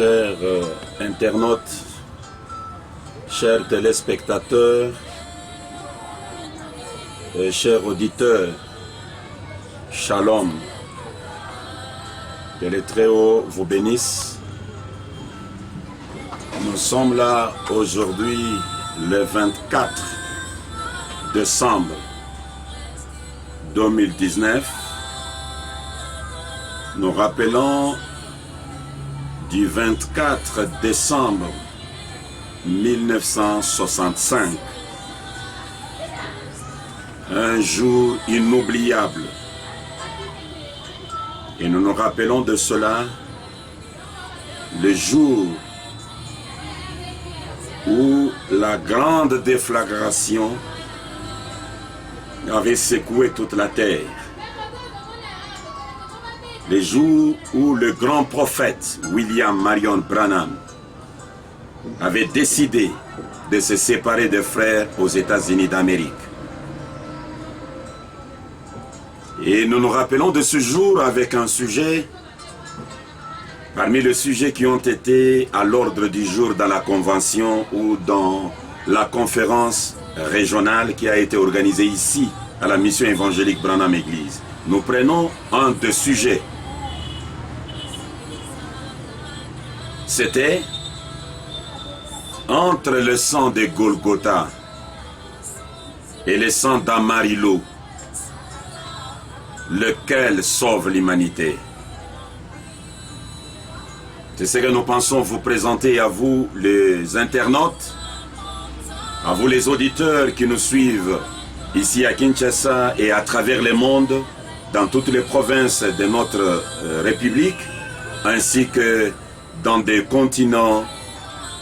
chers internautes, chers téléspectateurs, et chers auditeurs, Shalom. Que le Très-Haut vous bénisse. Nous sommes là aujourd'hui le 24 décembre 2019. Nous rappelons du 24 décembre 1965, un jour inoubliable. Et nous nous rappelons de cela, le jour où la grande déflagration avait secoué toute la terre. Le jour où le grand prophète William Marion Branham avait décidé de se séparer des frères aux États-Unis d'Amérique. Et nous nous rappelons de ce jour avec un sujet, parmi les sujets qui ont été à l'ordre du jour dans la convention ou dans la conférence régionale qui a été organisée ici à la mission évangélique Branham Église. Nous prenons un des sujets. C'était entre le sang de Golgotha et le sang d'Amarillo, lequel sauve l'humanité. C'est ce que nous pensons vous présenter à vous les internautes, à vous les auditeurs qui nous suivent ici à Kinshasa et à travers le monde, dans toutes les provinces de notre République, ainsi que dans des continents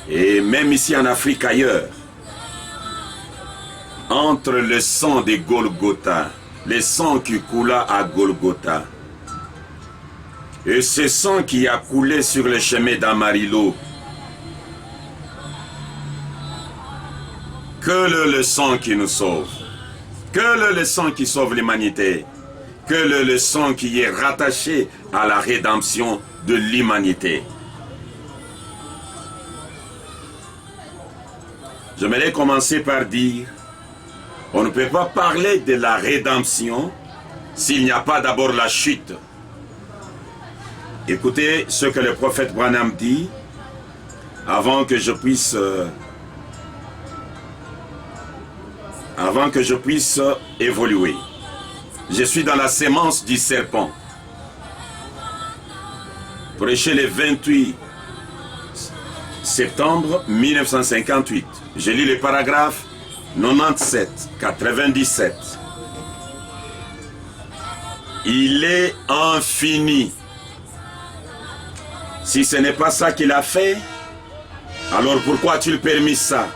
et même ici en Afrique ailleurs. Entre le sang de Golgotha, le sang qui coula à Golgotha, et ce sang qui a coulé sur le chemin d'Amarillo, que le sang qui nous sauve, que le sang qui sauve l'humanité, que le sang qui est rattaché à la rédemption de l'humanité. J'aimerais commencer par dire, on ne peut pas parler de la rédemption s'il n'y a pas d'abord la chute. Écoutez ce que le prophète Branham dit avant que je puisse évoluer. Je suis dans la sémence du serpent. Prêché le 28 septembre 1958. J'ai lu le paragraphe 97, 97. Il est infini. Si ce n'est pas ça qu'il a fait, alors pourquoi as-tu permis ça?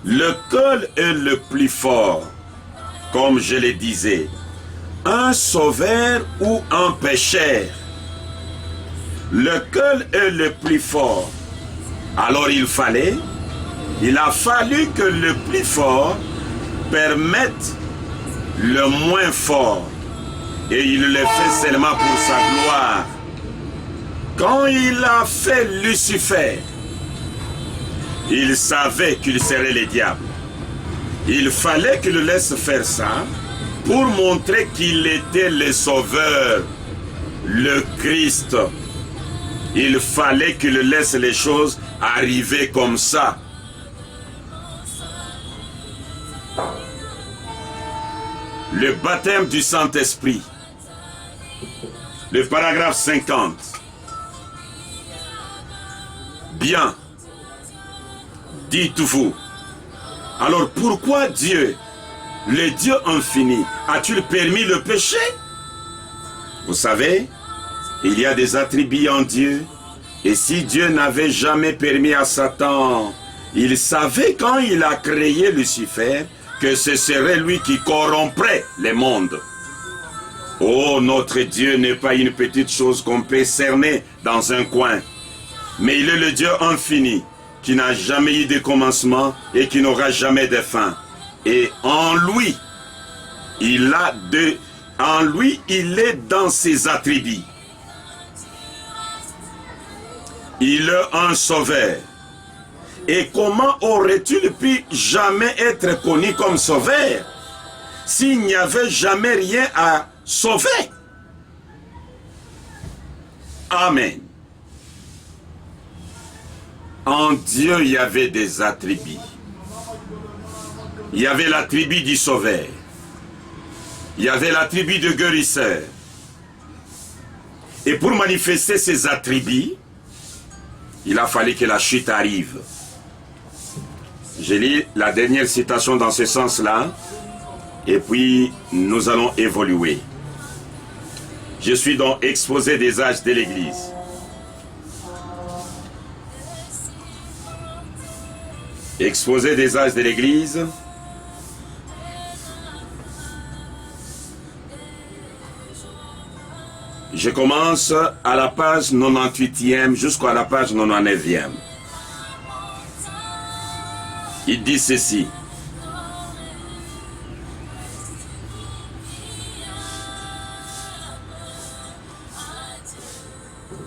Lequel est le plus fort? Comme je le disais, un sauveur ou un pécheur? Lequel est le plus fort? Alors il a fallu que le plus fort permette le moins fort. Et il le fait seulement pour sa gloire. Quand il a fait Lucifer, il savait qu'il serait le diable. Il fallait qu'il le laisse faire ça pour montrer qu'il était le sauveur, le Christ. Il fallait qu'il laisse les choses arriver comme ça. Le baptême du Saint-Esprit. Le paragraphe 50. Bien. Dites-vous. Alors pourquoi Dieu, le Dieu infini, a-t-il permis le péché? Vous savez, il y a des attributs en Dieu. Et si Dieu n'avait jamais permis à Satan, il savait quand il a créé Lucifer que ce serait lui qui corromprait le monde. Oh, notre Dieu n'est pas une petite chose qu'on peut cerner dans un coin. Mais il est le Dieu infini, qui n'a jamais eu de commencement et qui n'aura jamais de fin. Et en lui, il est dans ses attributs. Il est un sauveur. Et comment aurait-il pu jamais être connu comme sauveur s'il n'y avait jamais rien à sauver? Amen. En Dieu, il y avait des attributs. Il y avait l'attribut du sauveur. Il y avait l'attribut de guérisseur. Et pour manifester ces attributs, il a fallu que la chute arrive. Je lis la dernière citation dans ce sens-là, et puis nous allons évoluer. Je suis donc exposé des âges de l'Église. Exposé des âges de l'Église. Je commence à la page 98e jusqu'à la page 99e. Il dit ceci.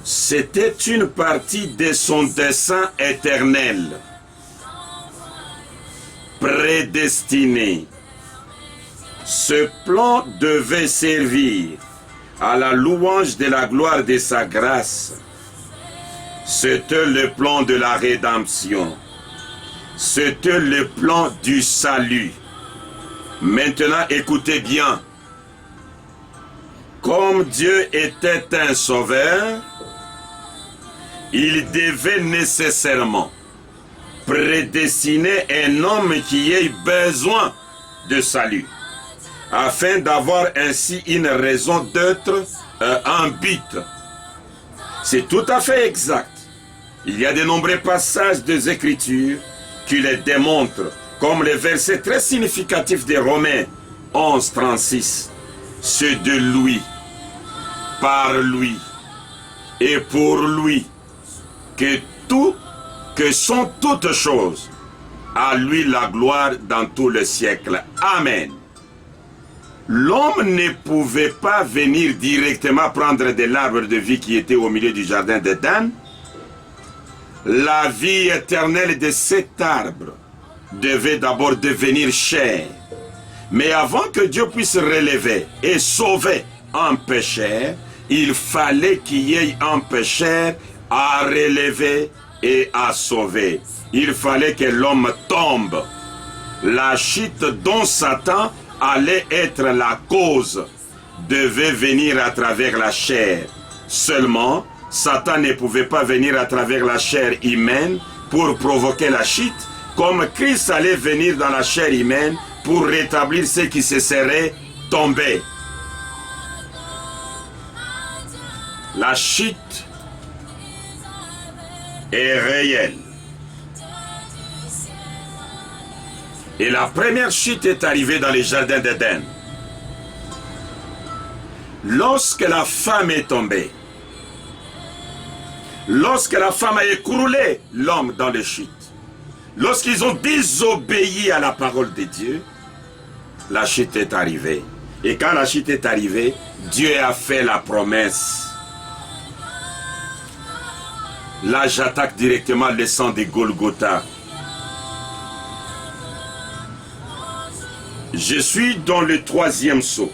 C'était une partie de son dessein éternel, prédestiné. Ce plan devait servir à la louange de la gloire de sa grâce. C'était le plan de la rédemption. C'était le plan du salut. Maintenant, écoutez bien. Comme Dieu était un sauveur, il devait nécessairement prédestiner un homme qui ait besoin de salut, afin d'avoir ainsi une raison d'être, un but. C'est tout à fait exact. Il y a de nombreux passages des Écritures qui les démontrent, comme le verset très significatif de Romains 11, 36. C'est de lui, par lui et pour lui que sont toutes choses. À lui la gloire dans tout le siècle. Amen. L'homme ne pouvait pas venir directement prendre de l'arbre de vie qui était au milieu du jardin d'Éden. La vie éternelle de cet arbre devait d'abord devenir chair. Mais avant que Dieu puisse relever et sauver un pécheur, il fallait qu'il y ait un pécheur à relever et à sauver. Il fallait que l'homme tombe. La chute dont Satan allait être la cause devait venir à travers la chair. Seulement, Satan ne pouvait pas venir à travers la chair humaine pour provoquer la chute, comme Christ allait venir dans la chair humaine pour rétablir ceux qui se seraient tombés. La chute est réelle. Et la première chute est arrivée dans les jardins d'Éden. Lorsque la femme est tombée, lorsque la femme a écroulé l'homme dans les chutes, lorsqu'ils ont désobéi à la parole de Dieu, la chute est arrivée. Et quand la chute est arrivée, Dieu a fait la promesse. Là, j'attaque directement le sang de Golgotha. Je suis dans le 3e sceau.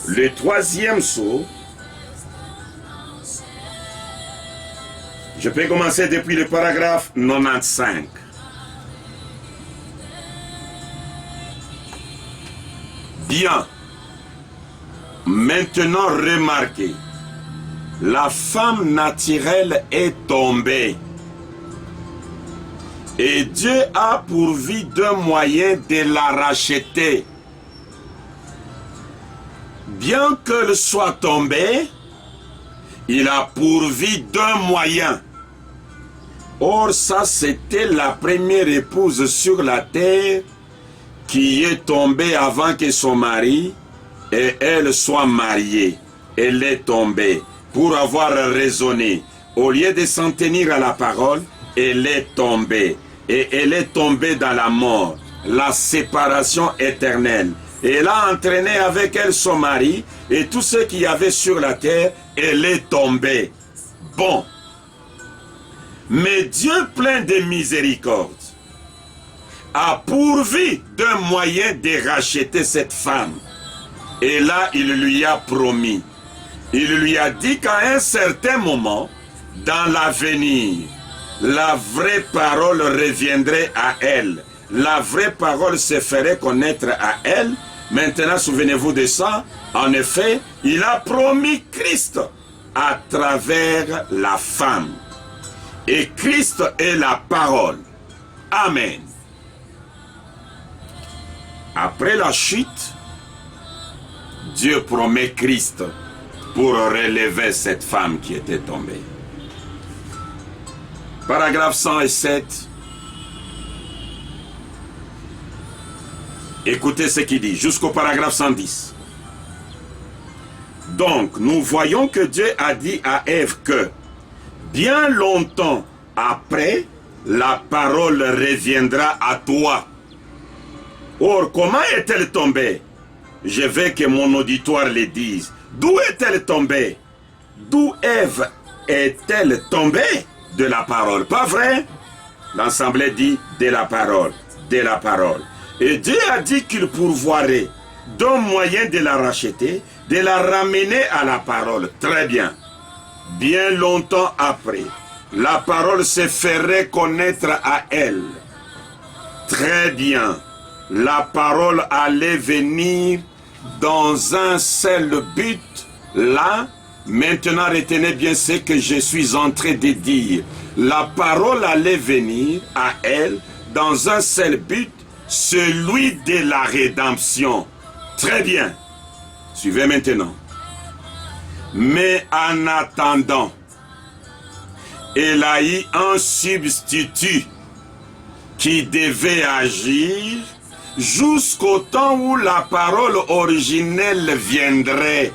Le 3e sceau, je peux commencer depuis le paragraphe 95. Bien. Maintenant, remarquez. La femme naturelle est tombée. Et Dieu a pourvu d'un moyen de la racheter. Bien qu'elle soit tombée, il a pourvu d'un moyen. Or, ça, c'était la première épouse sur la terre qui est tombée avant que son mari et elle soient mariés. Elle est tombée pour avoir raisonné. Au lieu de s'en tenir à la parole, elle est tombée. Et elle est tombée dans la mort, la séparation éternelle. Et elle a entraîné avec elle son mari et tout ce qu'il y avait sur la terre, elle est tombée. Bon. Mais Dieu plein de miséricorde a pourvu d'un moyen de racheter cette femme. Et là, il lui a promis. Il lui a dit qu'à un certain moment, dans l'avenir, la vraie parole reviendrait à elle. La vraie parole se ferait connaître à elle. Maintenant, souvenez-vous de ça. En effet, il a promis Christ à travers la femme. Et Christ est la parole. Amen. Après la chute, Dieu promet Christ pour relever cette femme qui était tombée. Paragraphe 107. Écoutez ce qu'il dit, jusqu'au paragraphe 110. Donc, nous voyons que Dieu a dit à Ève que, bien longtemps après, la parole reviendra à toi. Or, comment est-elle tombée? Je veux que mon auditoire le dise. D'où est-elle tombée? D'où Ève est-elle tombée? De la parole. Pas vrai? L'Assemblée dit de la parole. De la parole. Et Dieu a dit qu'il pourvoirait d'un moyen de la racheter, de la ramener à la parole. Très bien. Bien longtemps après, la parole se ferait connaître à elle. Très bien. La parole allait venir dans un seul but. Là, maintenant retenez bien ce que je suis en train de dire. La parole allait venir à elle dans un seul but, celui de la rédemption. Très bien. Suivez maintenant. Mais en attendant, elle a eu un substitut qui devait agir jusqu'au temps où la parole originelle viendrait.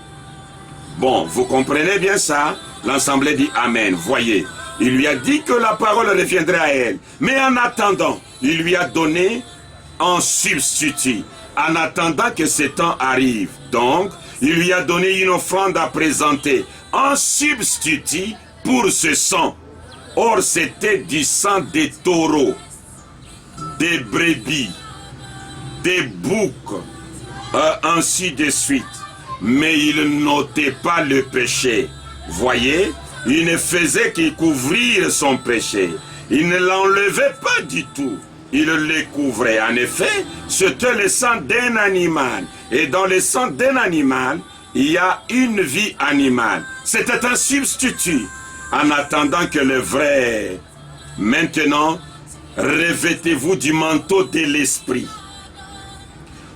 Bon, vous comprenez bien ça? L'Assemblée dit Amen. Voyez, il lui a dit que la parole reviendrait à elle. Mais en attendant, il lui a donné un substitut. En attendant que ce temps arrive. Donc, il lui a donné une offrande à présenter. Un substitut pour ce sang. Or, c'était du sang des taureaux, des brebis, des boucs, ainsi de suite. Mais il n'ôtait pas le péché. Voyez, il ne faisait que couvrir son péché. Il ne l'enlevait pas du tout. Il le couvrait. En effet, c'était le sang d'un animal. Et dans le sang d'un animal, il y a une vie animale. C'était un substitut. En attendant que le vrai... Maintenant, revêtez-vous du manteau de l'esprit.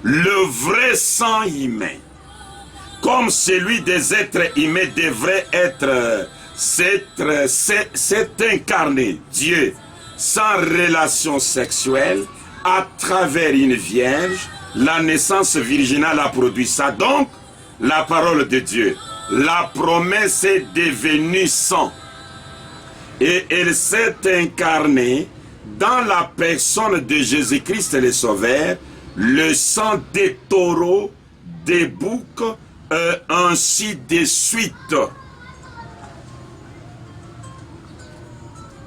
Le vrai sang humain, comme celui des êtres humains, devrait être c'est incarné, Dieu, sans relation sexuelle, à travers une vierge. La naissance virginale a produit ça. Donc, la parole de Dieu, la promesse est devenue sang. Et elle s'est incarnée dans la personne de Jésus-Christ le Sauveur, le sang des taureaux, des boucs, ainsi de suite.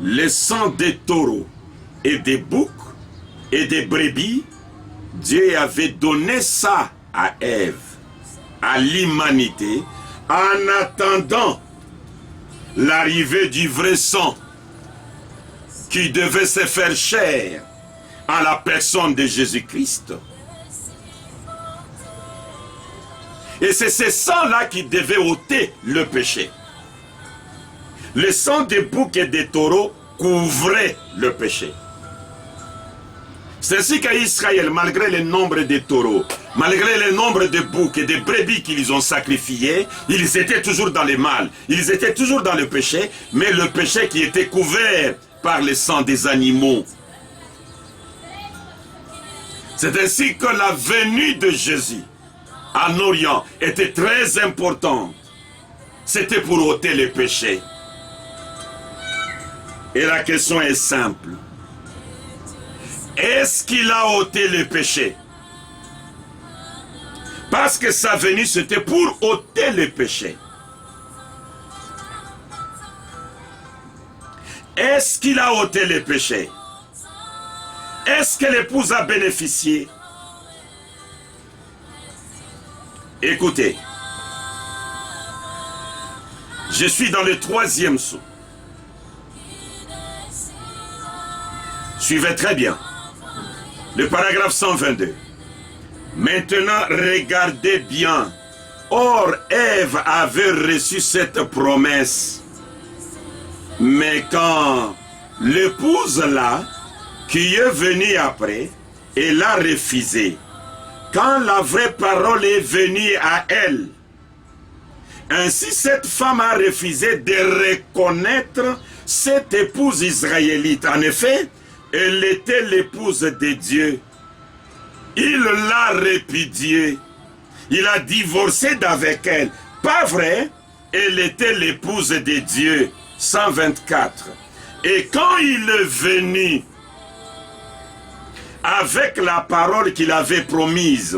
Le sang des taureaux et des boucs et des brebis, Dieu avait donné ça à Ève, à l'humanité, en attendant l'arrivée du vrai sang qui devait se faire chair en la personne de Jésus-Christ. Et c'est ce sang-là qui devait ôter le péché. Le sang des boucs et des taureaux couvrait le péché. C'est ainsi qu'à Israël, malgré le nombre de taureaux, malgré le nombre de boucs et de brebis qu'ils ont sacrifiés, ils étaient toujours dans le mal, ils étaient toujours dans le péché, mais le péché qui était couvert par le sang des animaux. C'est ainsi que la venue de Jésus en Orient était très importante. C'était pour ôter les péchés. Et la question est simple. Est-ce qu'il a ôté les péchés? Parce que sa venue, c'était pour ôter les péchés. Est-ce qu'il a ôté les péchés? Est-ce que l'épouse a bénéficié? Écoutez, je suis dans le 3e sceau. Suivez très bien. Le paragraphe 122. Maintenant, regardez bien. Or, Ève avait reçu cette promesse. Mais quand l'épouse là, qui est venue après, elle l'a refusé. Quand la vraie parole est venue à elle, ainsi cette femme a refusé de reconnaître cette épouse israélite. En effet, elle était l'épouse de Dieu. Il l'a répudiée. Il a divorcé d'avec elle. Pas vrai? Elle était l'épouse de Dieu. 124. Et quand il est venu avec la parole qu'il avait promise,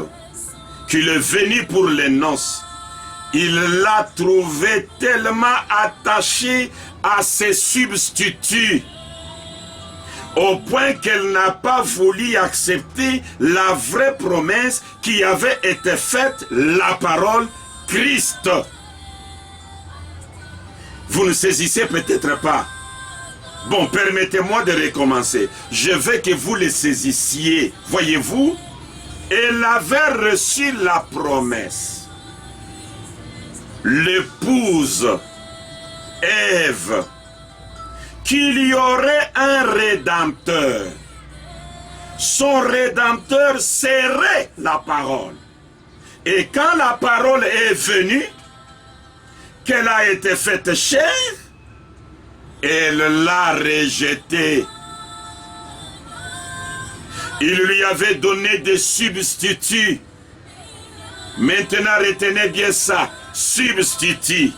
qu'il est venu pour les noces, il l'a trouvée tellement attachée à ses substituts, au point qu'elle n'a pas voulu accepter la vraie promesse qui avait été faite, la parole Christ. Vous ne saisissez peut-être pas. Bon, permettez-moi de recommencer. Je veux que vous le saisissiez. Voyez-vous, elle avait reçu la promesse. L'épouse Ève, qu'il y aurait un rédempteur. Son rédempteur serait la parole. Et quand la parole est venue, qu'elle a été faite chair, elle l'a rejetée. Il lui avait donné des substituts. Maintenant, retenez bien ça, substituts.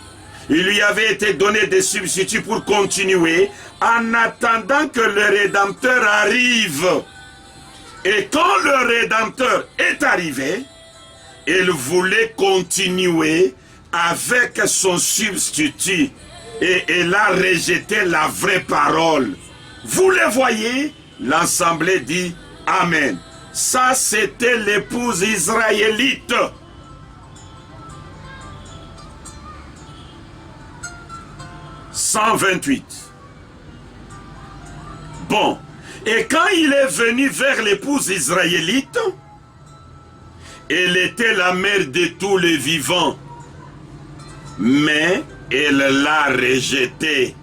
Il lui avait été donné des substituts pour continuer en attendant que le Rédempteur arrive. Et quand le Rédempteur est arrivé, il voulait continuer avec son substitut. Et elle a rejeté la vraie parole. Vous le voyez? L'assemblée dit Amen. Ça, c'était l'épouse israélite. « 128. Bon. Et quand il est venu vers l'épouse israélite, elle était la mère de tous les vivants. Mais elle l'a rejeté.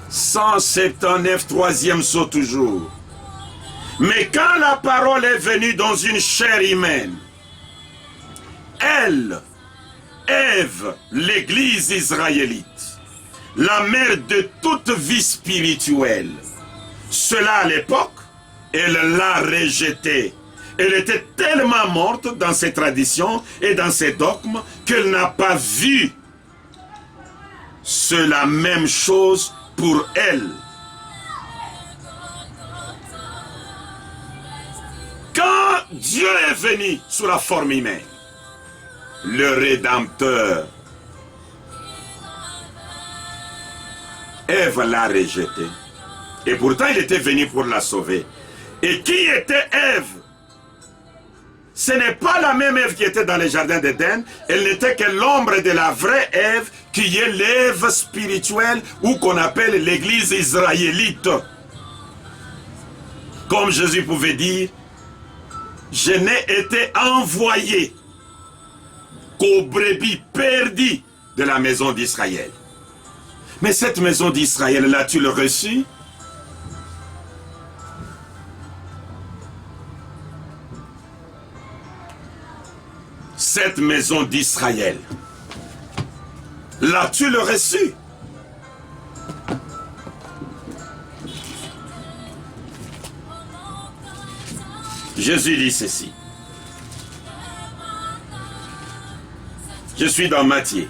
179, 3e sceau toujours. Mais quand la parole est venue dans une chair humaine, elle, Ève, l'église israélite, la mère de toute vie spirituelle, cela à l'époque, elle l'a rejeté. Elle était tellement morte dans ses traditions et dans ses dogmes qu'elle n'a pas vu. C'est la même chose pour elle. Quand Dieu est venu sous la forme humaine, le Rédempteur, Ève l'a rejeté. Et pourtant, il était venu pour la sauver. Et qui était Ève? Ce n'est pas la même Ève qui était dans le jardin d'Éden. Elle n'était que l'ombre de la vraie Ève, qui est l'Ève spirituelle, ou qu'on appelle l'église israélite. Comme Jésus pouvait dire, je n'ai été envoyé qu'aux brebis perdues de la maison d'Israël. Mais cette maison d'Israël, l'as-tu le reçue? Cette maison d'Israël, l'as-tu le reçu? Jésus dit ceci. Je suis dans Matthieu.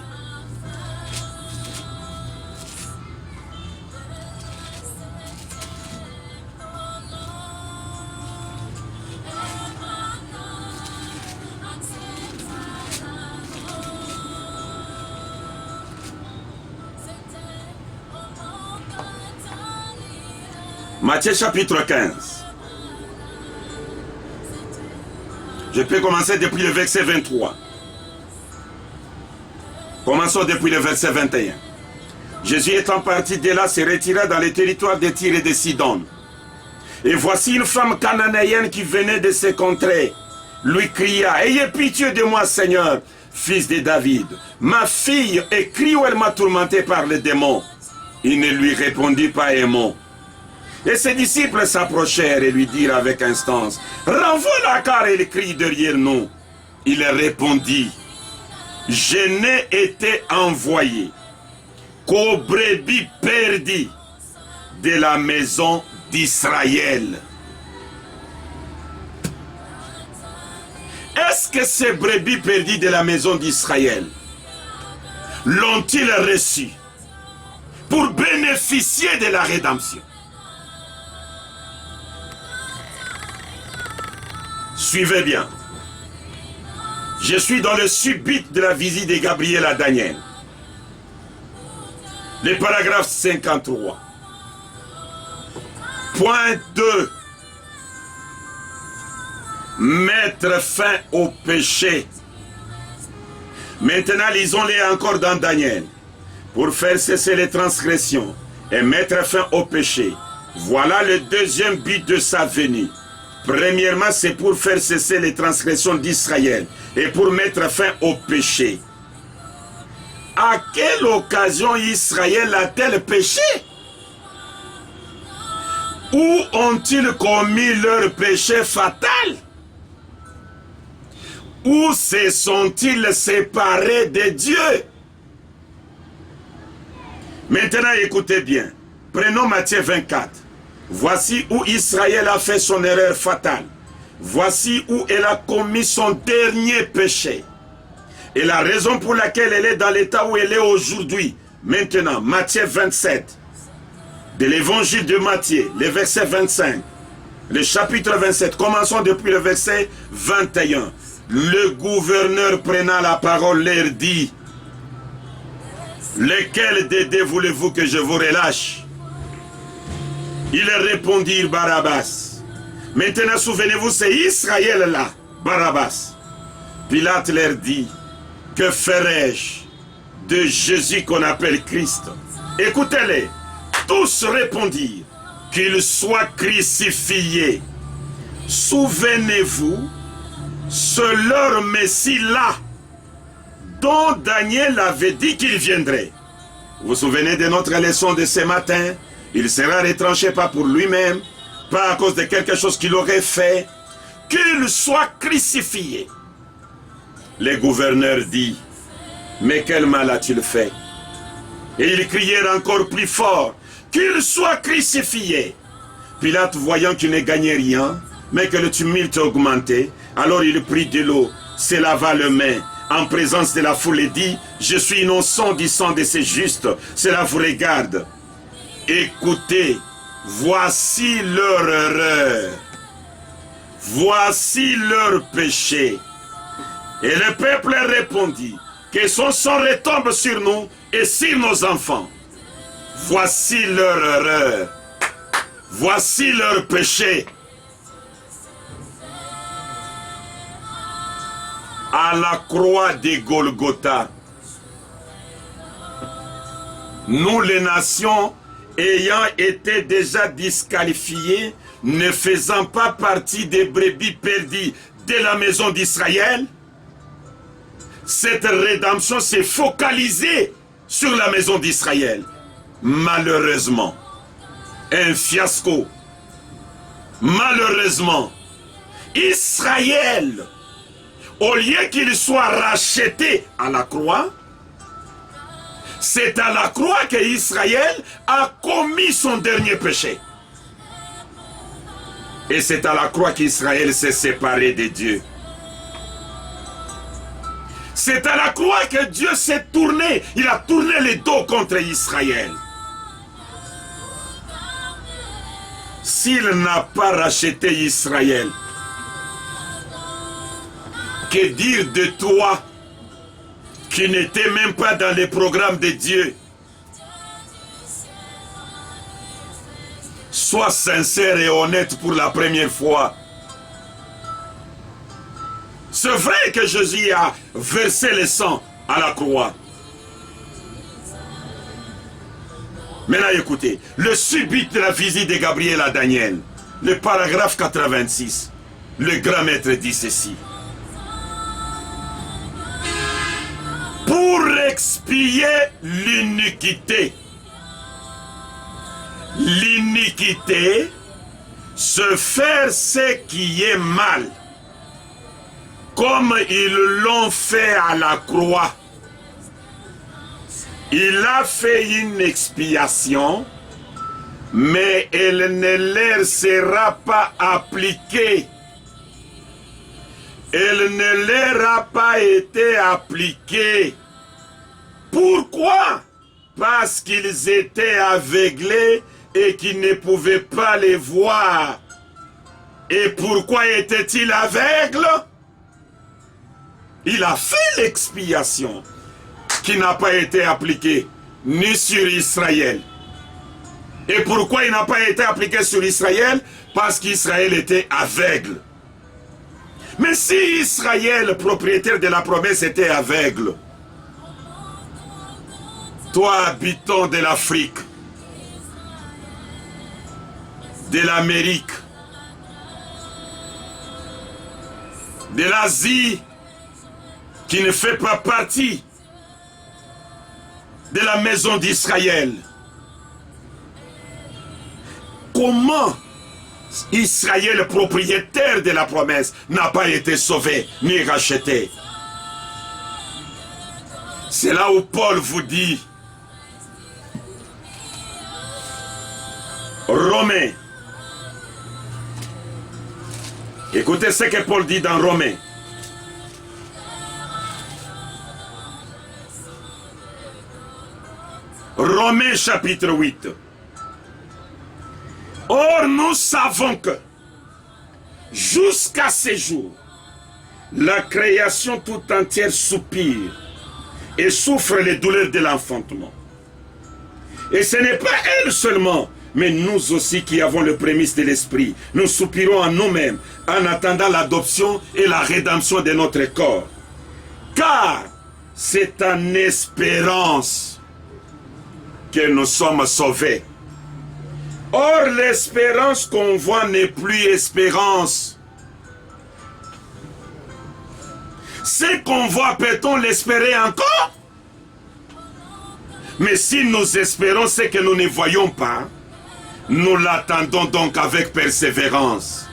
Matthieu chapitre 15. Je peux commencer depuis le verset 23. Commençons depuis le verset 21. Jésus étant parti de là se retira dans les territoires de Tyr et de Sidon. Et voici une femme cananéenne qui venait de ces contrées, lui cria, « Ayez pitié de moi, Seigneur, fils de David. Ma fille écrit où elle m'a tourmenté par les démons. » Il ne lui répondit pas un mot. Et ses disciples s'approchèrent et lui dirent avec instance, « Renvoie-la car elle crie derrière nous. » Il répondit, « Je n'ai été envoyé qu'aux brebis perdues de la maison d'Israël. » Est-ce que ces brebis perdues de la maison d'Israël l'ont-ils reçu pour bénéficier de la rédemption? Suivez bien. Je suis dans le subit de la visite de Gabriel à Daniel. Le paragraphe 53. Point 2. Mettre fin au péché. Maintenant, lisons-les encore dans Daniel. Pour faire cesser les transgressions et mettre fin au péché. Voilà le deuxième but de sa venue. Premièrement, c'est pour faire cesser les transgressions d'Israël et pour mettre fin au péché. À quelle occasion Israël a-t-elle péché? Où ont-ils commis leur péché fatal? Où se sont-ils séparés de Dieu? Maintenant, écoutez bien. Prenons Matthieu 24. Voici où Israël a fait son erreur fatale. Voici où elle a commis son dernier péché. Et la raison pour laquelle elle est dans l'état où elle est aujourd'hui. Maintenant, Matthieu 27. De l'évangile de Matthieu, le verset 25. Le chapitre 27. Commençons depuis le verset 21. Le gouverneur prenant la parole leur dit, « Lequel des deux voulez-vous que je vous relâche ?» Ils répondirent Barabbas. Maintenant, souvenez-vous, c'est Israël là, Barabbas. Pilate leur dit, que ferai-je de Jésus qu'on appelle Christ? Écoutez-les. Tous répondirent, qu'il soit crucifié. Souvenez-vous, c'est leur Messie là, dont Daniel avait dit qu'il viendrait. Vous vous souvenez de notre leçon de ce matin? Il sera retranché pas pour lui-même, pas à cause de quelque chose qu'il aurait fait, qu'il soit crucifié. Le gouverneur dit, mais quel mal a-t-il fait? Et ils crièrent encore plus fort, qu'il soit crucifié. Pilate, voyant qu'il ne gagnait rien, mais que le tumulte augmentait, alors il prit de l'eau, se lava les mains, en présence de la foule et dit, je suis innocent du sang de ces justes, cela vous regarde. Écoutez, voici leur erreur, voici leur péché. Et le peuple répondit, que son sang retombe sur nous et sur nos enfants. Voici leur erreur, voici leur péché. À la croix de Golgotha, nous les nations, ayant été déjà disqualifiés, ne faisant pas partie des brebis perdues de la maison d'Israël, cette rédemption s'est focalisée sur la maison d'Israël. Malheureusement, un fiasco. Malheureusement, Israël, au lieu qu'il soit racheté à la croix, c'est à la croix que Israël a commis son dernier péché. Et c'est à la croix qu'Israël s'est séparé de Dieu. C'est à la croix que Dieu s'est tourné. Il a tourné le dos contre Israël. S'il n'a pas racheté Israël, que dire de toi qui n'étais même pas dans les programmes de Dieu? Sois sincère et honnête pour la première fois. C'est vrai que Jésus a versé le sang à la croix. Maintenant écoutez, le subit de la visite de Gabriel à Daniel, le paragraphe 86, le grand maître dit ceci. Pour expier l'iniquité. L'iniquité, se faire ce qui est mal, comme ils l'ont fait à la croix. Il a fait une expiation, mais elle ne leur sera pas appliquée. Elle ne leur a pas été appliquée. Pourquoi? Parce qu'ils étaient aveuglés et qu'ils ne pouvaient pas les voir. Et pourquoi était-il aveugle? Il a fait l'expiation qui n'a pas été appliquée ni sur Israël. Et pourquoi il n'a pas été appliqué sur Israël? Parce qu'Israël était aveugle. Mais si Israël, propriétaire de la promesse, était aveugle, toi, habitant de l'Afrique, de l'Amérique, de l'Asie, qui ne fait pas partie de la maison d'Israël, comment Israël, propriétaire de la promesse, n'a pas été sauvé ni racheté? C'est là où Paul vous dit, Romains, écoutez ce que Paul dit dans Romains. Romains chapitre 8. Or nous savons que jusqu'à ce jour, la création tout entière soupire et souffre les douleurs de l'enfantement. Et ce n'est pas elle seulement, mais nous aussi qui avons le prémisse de l'esprit, nous soupirons en nous-mêmes en attendant l'adoption et la rédemption de notre corps. Car c'est en espérance que nous sommes sauvés. Or, l'espérance qu'on voit n'est plus espérance. Ce qu'on voit, peut-on l'espérer encore? Mais si nous espérons ce que nous ne voyons pas, nous l'attendons donc avec persévérance.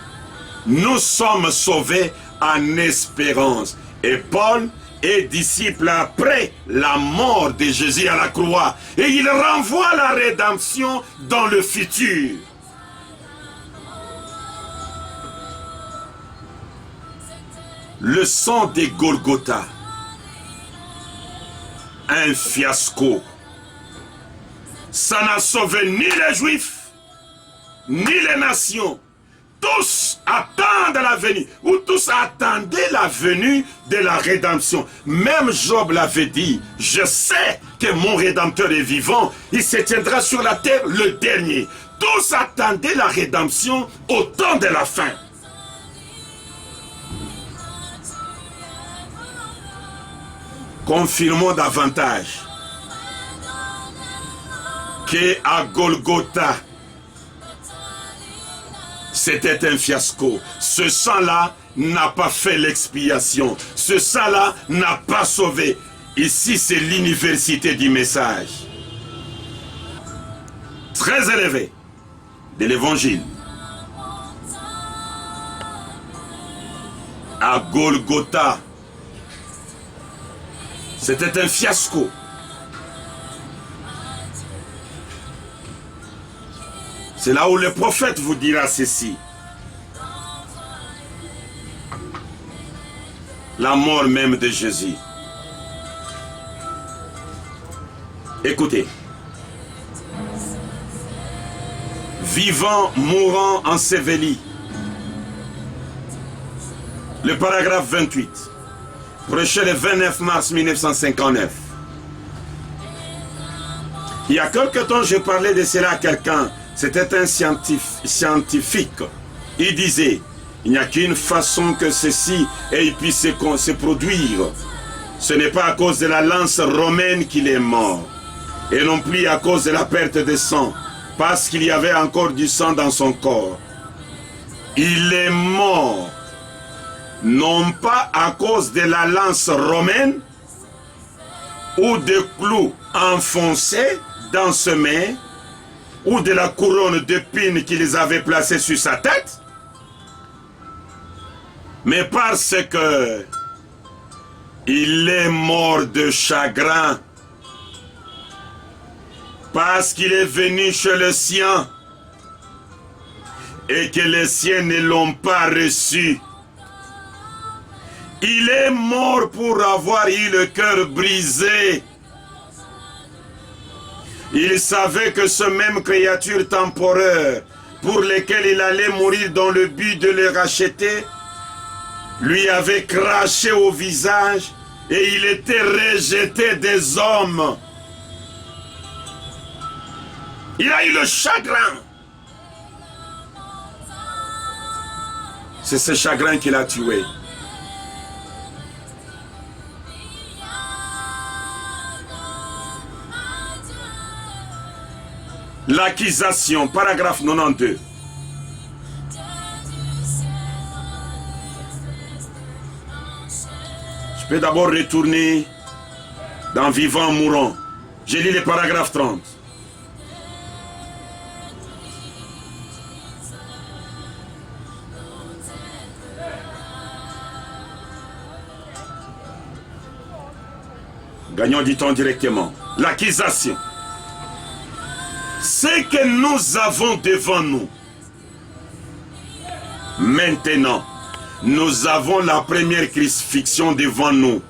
Nous sommes sauvés en espérance. Et Paul est disciple après la mort de Jésus à la croix. Et il renvoie la rédemption dans le futur. Le sang de Golgotha, un fiasco. Ça n'a sauvé ni les Juifs, ni les nations. Tous attendent la venue, ou tous attendaient la venue de la rédemption. Même Job l'avait dit, je sais que mon Rédempteur est vivant, il se tiendra sur la terre le dernier. Tous attendaient la rédemption au temps de la fin. Confirmons davantage qu'à Golgotha, c'était un fiasco. Ce sang-là n'a pas fait l'expiation. Ce sang-là n'a pas sauvé. Ici, c'est l'université du message. Très élevé de l'évangile. À Golgotha, c'était un fiasco. C'est là où le prophète vous dira ceci. La mort même de Jésus. Écoutez. Vivant, mourant, enseveli. Le paragraphe 28. Prêché le 29 mars 1959. Il y a quelque temps, je parlais de cela à quelqu'un. C'était un scientifique. Il disait, il n'y a qu'une façon que ceci puisse se produire. Ce n'est pas à cause de la lance romaine qu'il est mort. Et non plus à cause de la perte de sang. Parce qu'il y avait encore du sang dans son corps. Il est mort. Non pas à cause de la lance romaine ou de clous enfoncés dans ses mains ou de la couronne d'épines qu'ils avaient placée sur sa tête, mais parce que il est mort de chagrin, parce qu'il est venu chez le sien et que les siens ne l'ont pas reçu. Il est mort pour avoir eu le cœur brisé. Il savait que ce même créature temporaire pour lesquelles il allait mourir dans le but de les racheter, lui avait craché au visage et il était rejeté des hommes. Il a eu le chagrin. C'est ce chagrin qui l'a tué. L'accusation, paragraphe 92. Je peux d'abord retourner dans Vivant Mourant. J'ai lu le paragraphe 30. Gagnons du temps directement. L'accusation. Ce que nous avons devant nous, maintenant, nous avons la première crucifixion devant nous,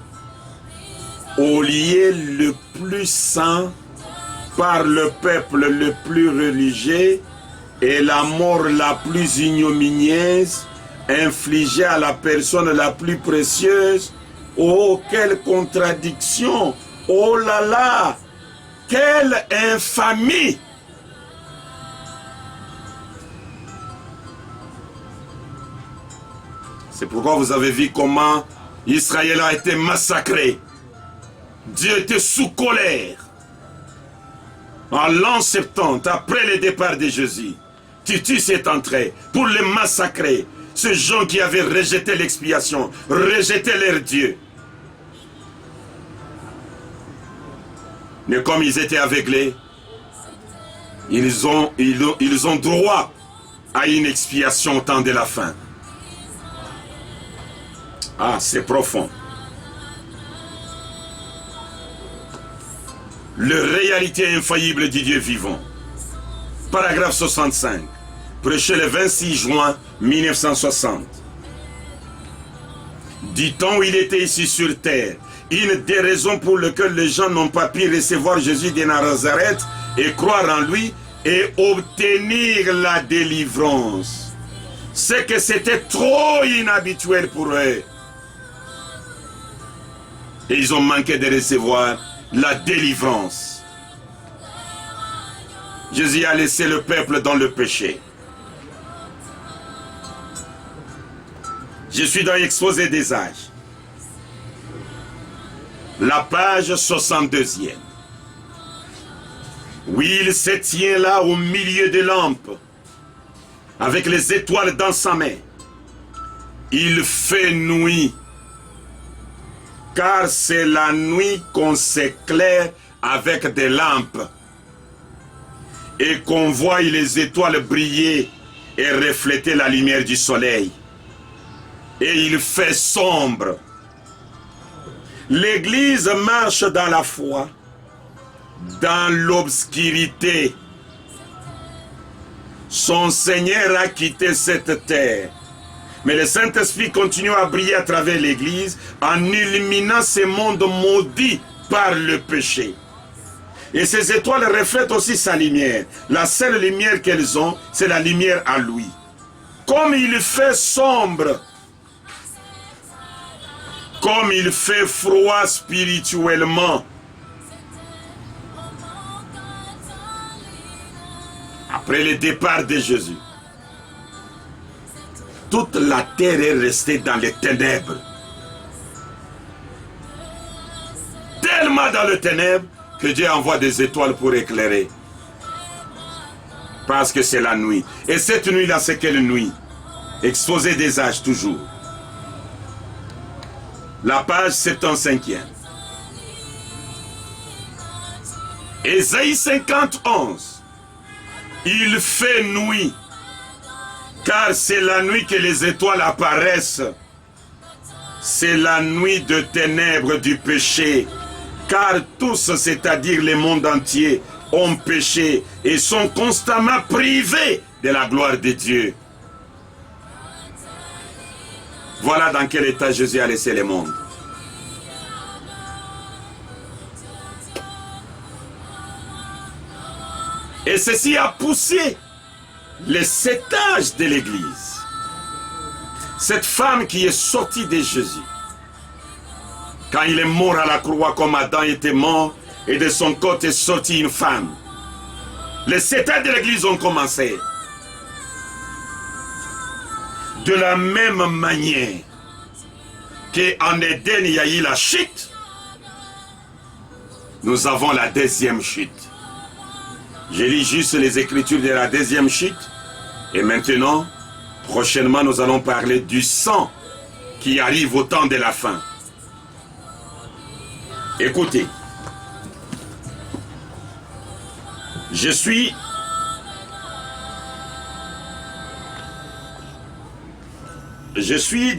au lieu le plus saint par le peuple le plus religieux et la mort la plus ignominieuse infligée à la personne la plus précieuse. Oh, quelle contradiction! Oh là là! Quelle infamie! C'est pourquoi vous avez vu comment Israël a été massacré. Dieu était sous colère. En l'an 70, après le départ de Jésus, Titus est entré pour les massacrer. Ces gens qui avaient rejeté l'expiation, rejeté leur Dieu. Mais comme ils étaient aveuglés, ils ont droit à une expiation au temps de la fin. Ah, c'est profond. La réalité infaillible du Dieu vivant. Paragraphe 65. Prêché le 26 juin 1960. Du temps où il était ici sur terre, une des raisons pour lesquelles les gens n'ont pas pu recevoir Jésus de Nazareth et croire en lui et obtenir la délivrance, c'est que c'était trop inhabituel pour eux. Et ils ont manqué de recevoir la délivrance. Jésus a laissé le peuple dans le péché. Je suis dans l'exposé des âges. La page 62e. Oui, il se tient là au milieu des lampes, avec les étoiles dans sa main. Il fait nuit. Car c'est la nuit qu'on s'éclaire avec des lampes et qu'on voit les étoiles briller et refléter la lumière du soleil. Et il fait sombre. L'Église marche dans la foi, dans l'obscurité. Son Seigneur a quitté cette terre. Mais le Saint-Esprit continue à briller à travers l'Église en illuminant ce monde maudit par le péché. Et ces étoiles reflètent aussi sa lumière. La seule lumière qu'elles ont, c'est la lumière à lui. Comme il fait sombre, comme il fait froid spirituellement, après le départ de Jésus, toute la terre est restée dans les ténèbres. Tellement dans les ténèbres que Dieu envoie des étoiles pour éclairer. Parce que c'est la nuit. Et cette nuit-là, c'est quelle nuit? Exposé des âges toujours. La page 75e. Ésaïe 50:11. Il fait nuit, car c'est la nuit que les étoiles apparaissent. C'est la nuit de ténèbres du péché, car tous, c'est-à-dire le monde entier, ont péché et sont constamment privés de la gloire de Dieu. Voilà dans quel état Jésus a laissé le monde. Et ceci a poussé les 7 âges de l'Église. Cette femme qui est sortie de Jésus, quand il est mort à la croix comme Adam était mort, et de son corps est sortie une femme. Les 7 âges de l'Église ont commencé. De la même manière qu'en Éden il y a eu la chute, nous avons la deuxième chute. Je lis juste les écritures de la deuxième chute. Et maintenant, prochainement, nous allons parler du sang qui arrive au temps de la fin. Écoutez. Je suis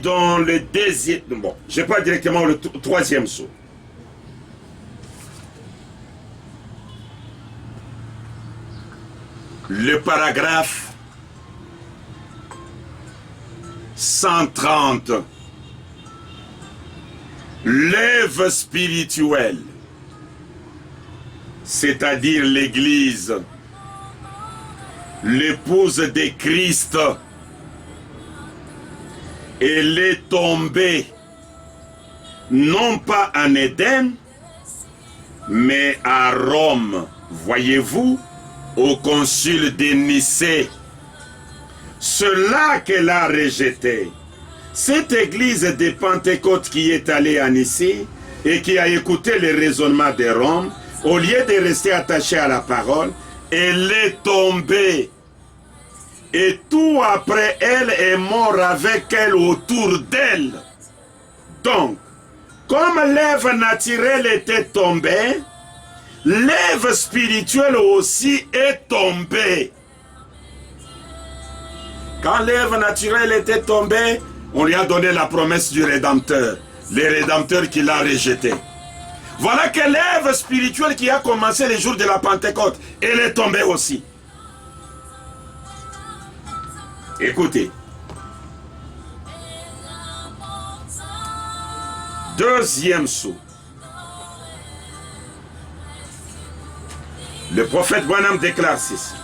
dans le deuxième... Bon, je pas directement le troisième saut. Le paragraphe 130. L'œuvre spirituelle, c'est-à-dire l'Église, l'épouse de Christ, elle est tombée, non pas en Éden, mais à Rome, voyez-vous, au concile de Nicée. Cela qu'elle a rejeté. Cette église de Pentecôte qui est allée à Nicée et qui a écouté le raisonnement de Rome, au lieu de rester attachée à la parole, elle est tombée. Et tout après elle est mort avec elle autour d'elle. Donc, comme l'œuvre naturelle était tombée, l'œuvre spirituelle aussi est tombée. Quand l'œuvre naturelle était tombée, on lui a donné la promesse du Rédempteur. Le Rédempteur qui l'a rejeté. Voilà que l'œuvre spirituelle qui a commencé les jours de la Pentecôte, elle est tombée aussi. Écoutez. Deuxième saut. Le prophète Branham déclare ceci.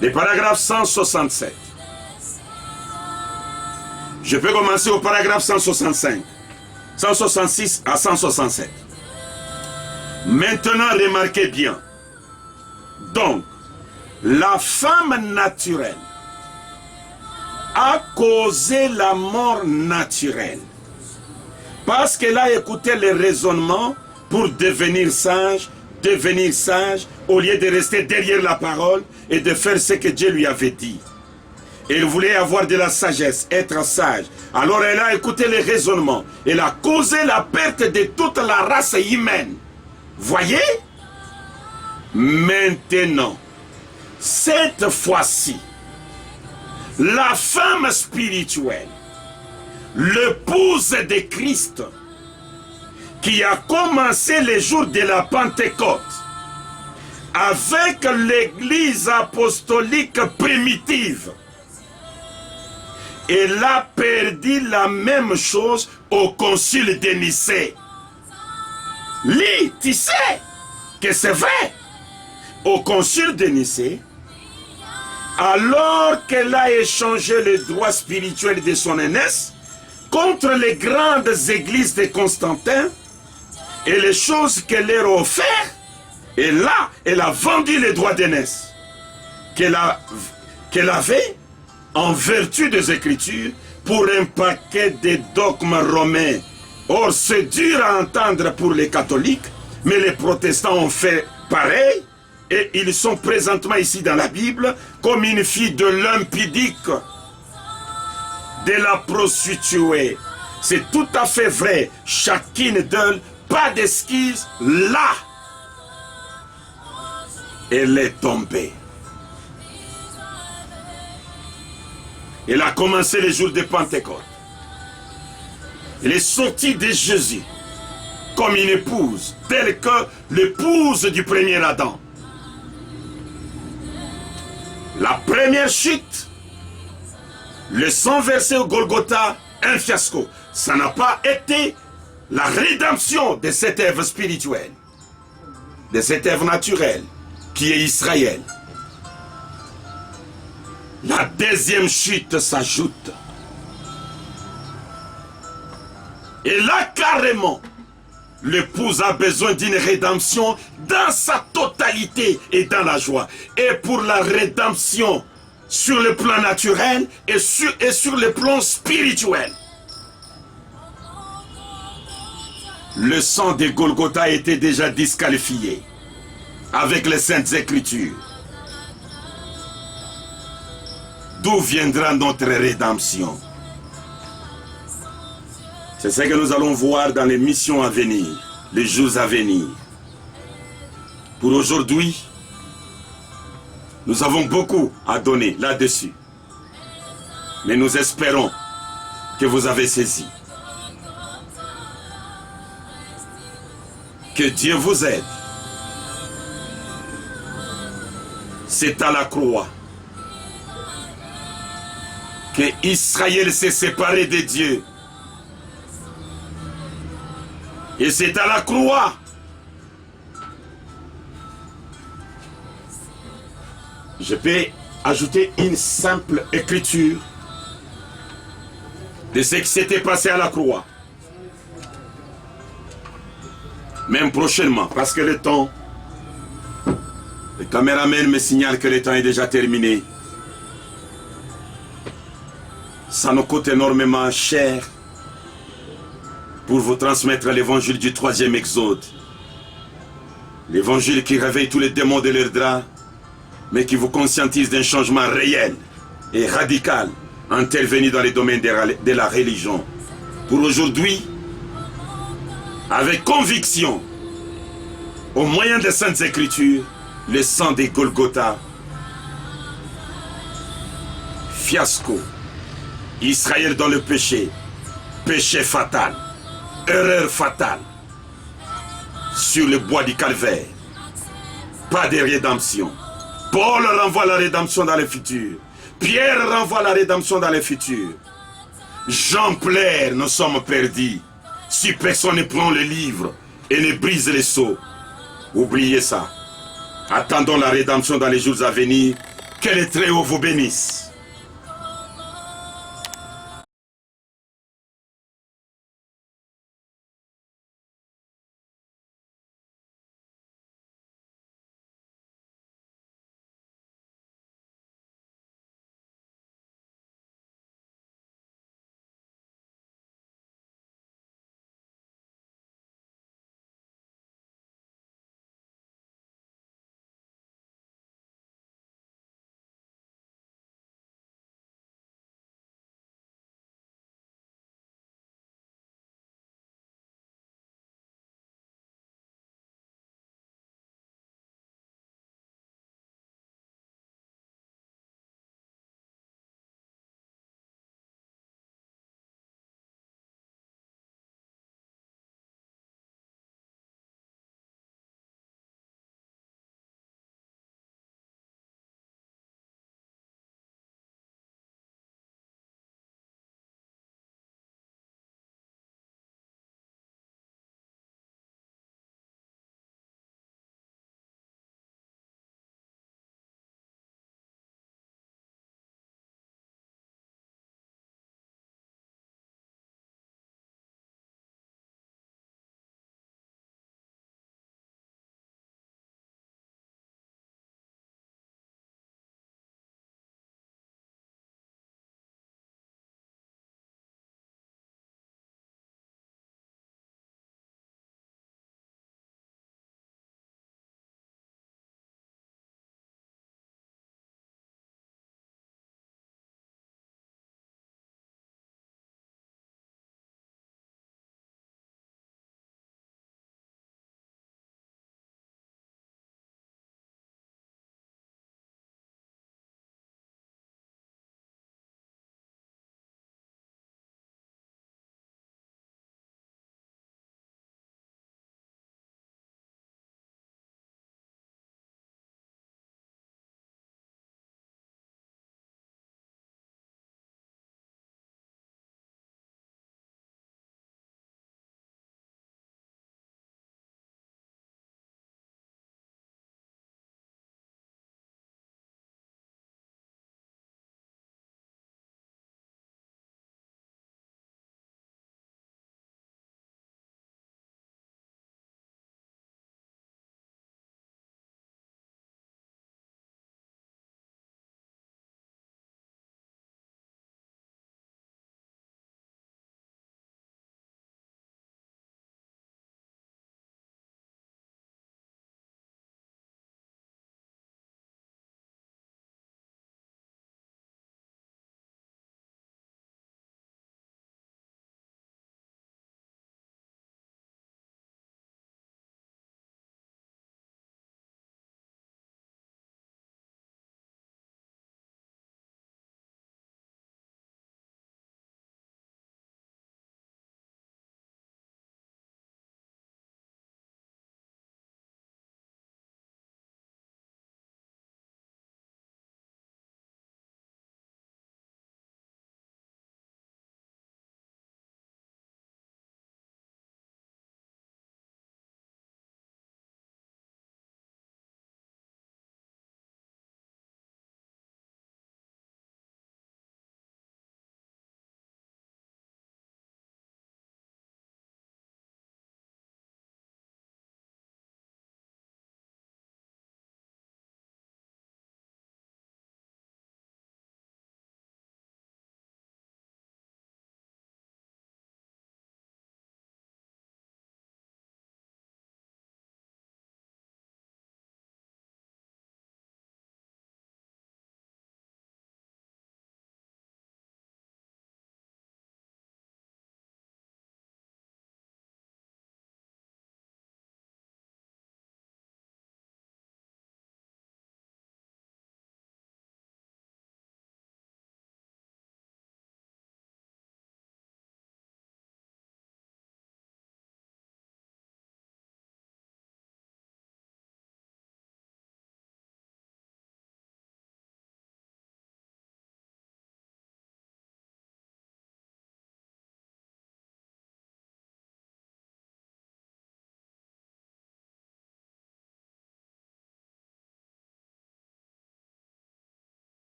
Le paragraphe 167. Je peux commencer au paragraphe 165. 166 à 167. Maintenant, remarquez bien. Donc, la femme naturelle a causé la mort naturelle parce qu'elle a écouté les raisonnements pour devenir sage, au lieu de rester derrière la parole et de faire ce que Dieu lui avait dit. Elle voulait avoir de la sagesse, être sage. Alors elle a écouté les raisonnements. Elle a causé la perte de toute la race humaine. Voyez? Maintenant, cette fois-ci, la femme spirituelle, l'épouse de Christ, qui a commencé les jours de la Pentecôte avec l'église apostolique primitive, elle a perdu la même chose au concile de Nicée. Lis, tu sais que c'est vrai. Au concile de Nicée, alors qu'elle a échangé les droits spirituels de son aînesse contre les grandes églises de Constantin et les choses qu'elle leur a offertes, Et là, elle a vendu les droits d'aînesse qu'elle avait en vertu des Écritures pour un paquet de dogmes romains. Or, c'est dur à entendre pour les catholiques, mais les protestants ont fait pareil, et ils sont présentement ici dans la Bible comme une fille de l'impudique, de la prostituée. C'est tout à fait vrai, chacune d'elles, pas d'esquisse, là, elle est tombée. Elle a commencé les jours de Pentecôte. Elle est sortie de Jésus comme une épouse, telle que l'épouse du premier Adam. La première chute, le sang versé au Golgotha, un fiasco. Ça n'a pas été la rédemption de cette œuvre spirituelle, de cette œuvre naturelle qui est Israël. La deuxième chute s'ajoute. Et là, carrément, l'épouse a besoin d'une rédemption dans sa totalité et dans la joie. Et pour la rédemption sur le plan naturel et sur le plan spirituel. Le sang de Golgotha était déjà disqualifié avec les Saintes Écritures. D'où viendra notre rédemption? C'est ce que nous allons voir dans les missions à venir, les jours à venir. Pour aujourd'hui, nous avons beaucoup à donner là-dessus. Mais nous espérons que vous avez saisi. Que Dieu vous aide. C'est à la croix que Israël s'est séparé de Dieu. Et c'est à la croix je peux ajouter une simple écriture de ce qui s'était passé à la croix. Même prochainement, parce que le caméraman me signale que le temps est déjà terminé. Ça nous coûte énormément cher pour vous transmettre l'évangile du 3e exode. L'évangile qui réveille tous les démons de leur drap, mais qui vous conscientise d'un changement réel et radical intervenu dans les domaines de la religion. Pour aujourd'hui, avec conviction, au moyen des Saintes Écritures, le sang des Golgotha, fiasco, Israël dans le péché, péché fatal, erreur fatale, sur le bois du calvaire, pas de rédemption. Paul renvoie la rédemption dans le futur. Pierre renvoie la rédemption dans le futur. Jean plaire, nous sommes perdus. Si personne ne prend le livre et ne brise les sceaux. Oubliez ça. Attendons la rédemption dans les jours à venir. Que le Très-Haut vous bénisse.